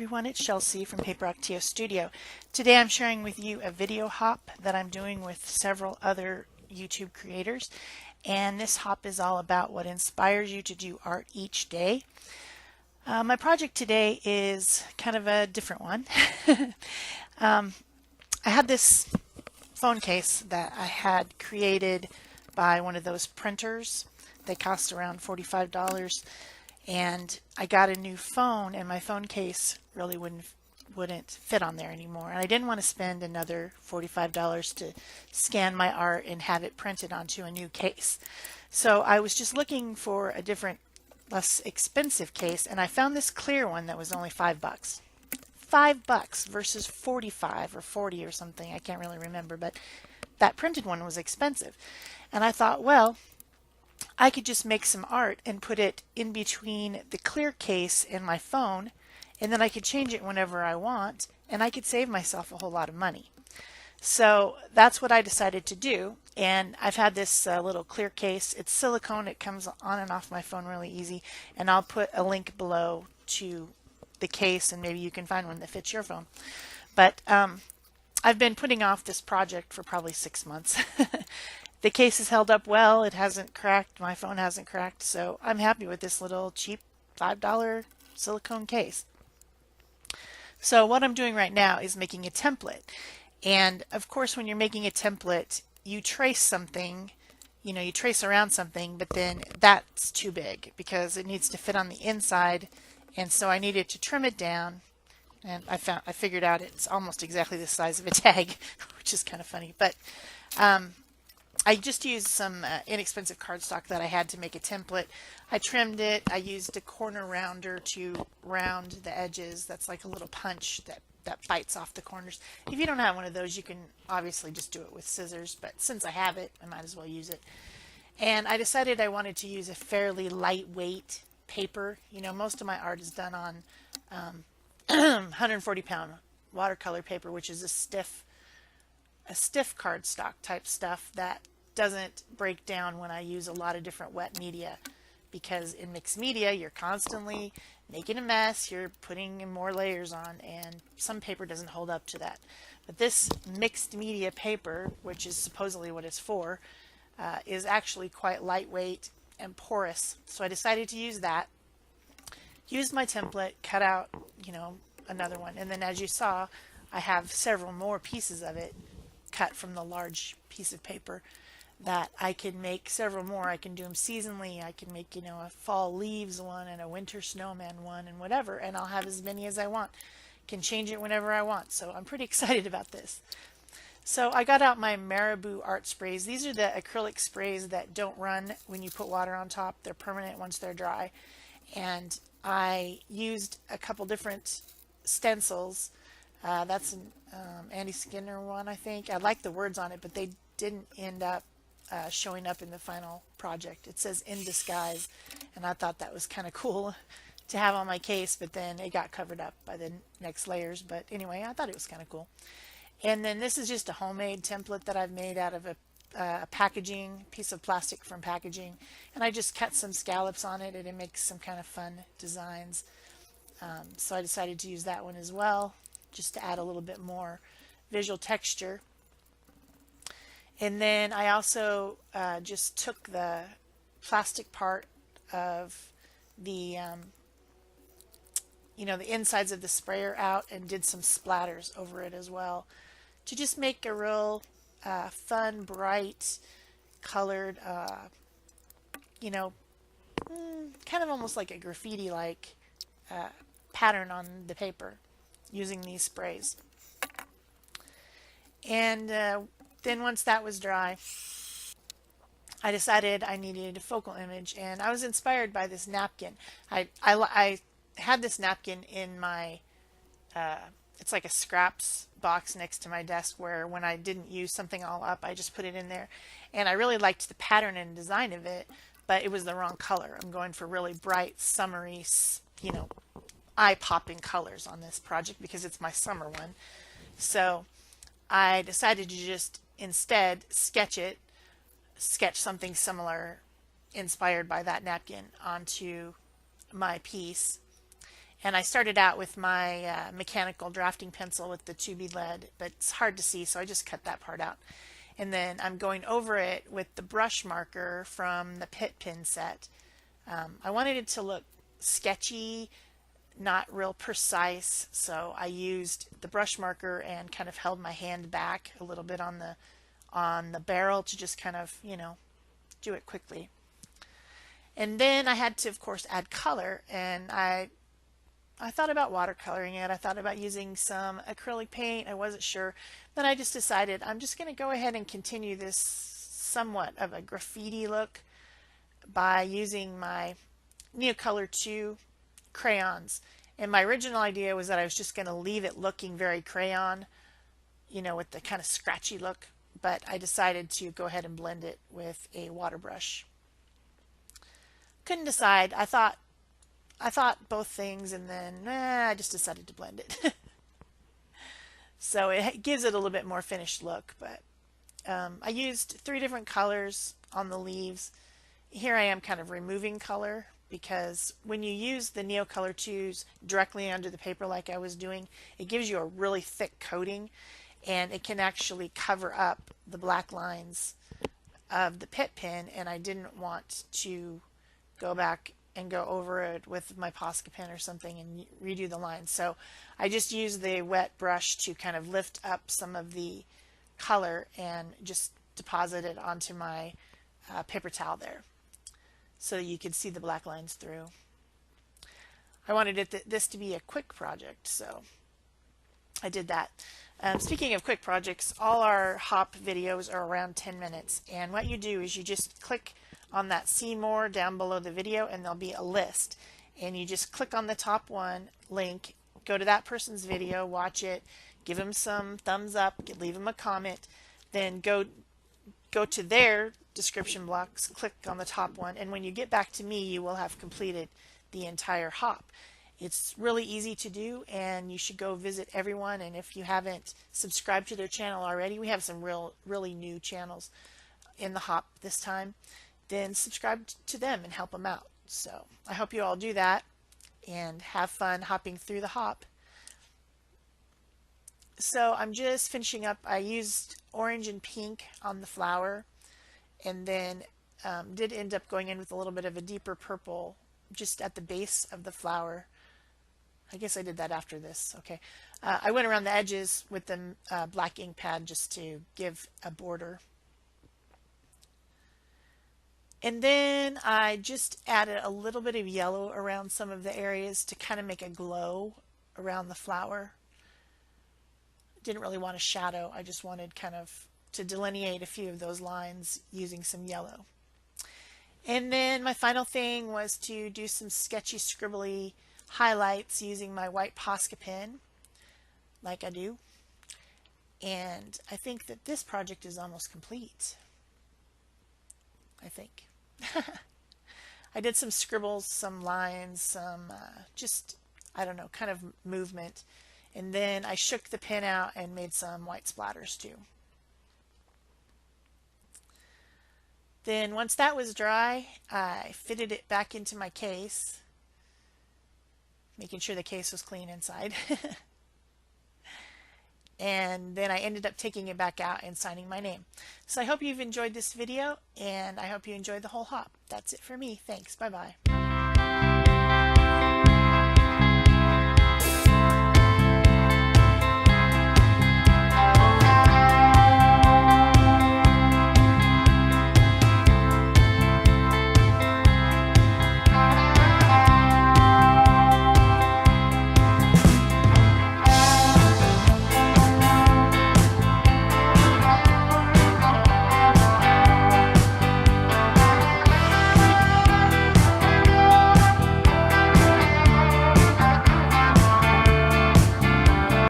everyone, it's Chelsea from Paper Octio Studio. Today I'm sharing with you a video hop that I'm doing with several other YouTube creators, and this hop is all about what inspires you to do art each day. My project today is kind of a different one. I had this phone case that I had created by one of those printers. They cost around $45. And I got a new phone, and my phone case really wouldn't fit on there anymore. And I didn't want to spend another $45 to scan my art and have it printed onto a new case. So I was just looking for a different, less expensive case, and I found this clear one that was only $5. $5 versus 45 or 40 or something. I can't really remember, but that printed one was expensive. And I thought, well, I could just make some art and put it in between the clear case and my phone, and then I could change it whenever I want, and I could save myself a whole lot of money. So that's what I decided to do, and I've had this little clear case. It's silicone. It comes on and off my phone really easy, and I'll put a link below to the case, and maybe you can find one that fits your phone. But I've been putting off this project for probably 6 months. The case has held up well. It hasn't cracked. My phone hasn't cracked. So I'm happy with this little cheap $5 silicone case. So what I'm doing right now is making a template. And of course, when you're making a template, you trace something, you trace around something, but then that's too big because it needs to fit on the inside. And so I needed to trim it down. And I figured out it's almost exactly the size of a tag, which is kind of funny. But I just used some inexpensive cardstock that I had to make a template. I trimmed it. I used a corner rounder to round the edges. That's like a little punch that bites off the corners. If you don't have one of those, you can obviously just do it with scissors, but since I have it, I might as well use it. And I decided I wanted to use a fairly lightweight paper. Most of my art is done on 140-pound watercolor paper, which is a stiff cardstock type stuff that doesn't break down when I use a lot of different wet media, because in mixed media you're constantly making a mess, you're putting in more layers on, and some paper doesn't hold up to that. But this mixed media paper, which is supposedly what it's for, is actually quite lightweight and porous. So I decided to use that, used my template, cut out another one, and then as you saw, I have several more pieces of it cut from the large piece of paper that I can make several more. I can do them seasonally. I can make a fall leaves one and a winter snowman one and whatever, and I'll have as many as I want. Can change it whenever I want. So I'm pretty excited about this. So I got out my Marabu Art Sprays. These are the acrylic sprays that don't run when you put water on top. They're permanent once they're dry. And I used a couple different stencils. That's an Andy Skinner one, I think. I like the words on it, but they didn't end up showing up in the final project. It says "in disguise," and I thought that was kind of cool to have on my case, but then it got covered up by the next layers. But anyway, I thought it was kind of cool. And then this is just a homemade template that I've made out of a packaging, piece of plastic from packaging, and I just cut some scallops on it, and it makes some kind of fun designs. So I decided to use that one as well, just to add a little bit more visual texture. And then I also just took the plastic part of the the insides of the sprayer out and did some splatters over it as well, to just make a real fun, bright, colored, kind of almost like a graffiti-like pattern on the paper using these sprays. And then once that was dry, I decided I needed a focal image, and I was inspired by this napkin. I had this napkin in my, it's like a scraps box next to my desk, where when I didn't use something all up, I just put it in there. And I really liked the pattern and design of it, but it was the wrong color. I'm going for really bright, summery, eye-popping colors on this project because it's my summer one. So I decided to just instead sketch something similar inspired by that napkin onto my piece. And I started out with my mechanical drafting pencil with the 2B lead, but it's hard to see, so I just cut that part out. And then I'm going over it with the brush marker from the Pit Pen set. I wanted it to look sketchy, not real precise, so I used the brush marker and kind of held my hand back a little bit on the barrel to just kind of, do it quickly. And then I had to, of course, add color, and I thought about watercoloring it. I thought about using some acrylic paint. I wasn't sure. Then I just decided I'm just going to go ahead and continue this somewhat of a graffiti look by using my Neocolor 2 crayons. And my original idea was that I was just going to leave it looking very crayon, with the kind of scratchy look. But I decided to go ahead and blend it with a water brush. Couldn't decide. I thought both things, and then I just decided to blend it. So it gives it a little bit more finished look, but I used 3 different colors on the leaves. Here I am kind of removing color, because when you use the Neocolor 2s directly under the paper like I was doing, it gives you a really thick coating, and it can actually cover up the black lines of the Pit Pen, and I didn't want to go back and go over it with my Posca pen or something and redo the lines. So I just used the wet brush to kind of lift up some of the color and just deposit it onto my paper towel there, so you could see the black lines through. I wanted this to be a quick project, so I did that. Speaking of quick projects, all our hop videos are around 10 minutes, and what you do is you just click on that see more down below the video, and there'll be a list, and you just click on the top one link, go to that person's video, watch it, give them some thumbs up, leave them a comment, then go to their description blocks, click on the top one, and when you get back to me, you will have completed the entire hop. It's really easy to do, and you should go visit everyone. And if you haven't subscribed to their channel already, we have some really new channels in the hop this time, then subscribe to them and help them out. So I hope you all do that and have fun hopping through the hop. So I'm just finishing up. I used orange and pink on the flower, and then did end up going in with a little bit of a deeper purple just at the base of the flower. I guess I did that after this. Okay. I went around the edges with the black ink pad just to give a border. And then I just added a little bit of yellow around some of the areas to kind of make a glow around the flower. Didn't really want a shadow. I just wanted kind of to delineate a few of those lines using some yellow. And then my final thing was to do some sketchy, scribbly highlights using my white Posca pen, like I do. And I think that this project is almost complete. I think. I did some scribbles, some lines, some just, I don't know, kind of movement. And then I shook the pen out and made some white splatters too. Then once that was dry, I fitted it back into my case, making sure the case was clean inside. And then I ended up taking it back out and signing my name. So I hope you've enjoyed this video, and I hope you enjoyed the whole hop. That's it for me. Thanks. Bye-bye.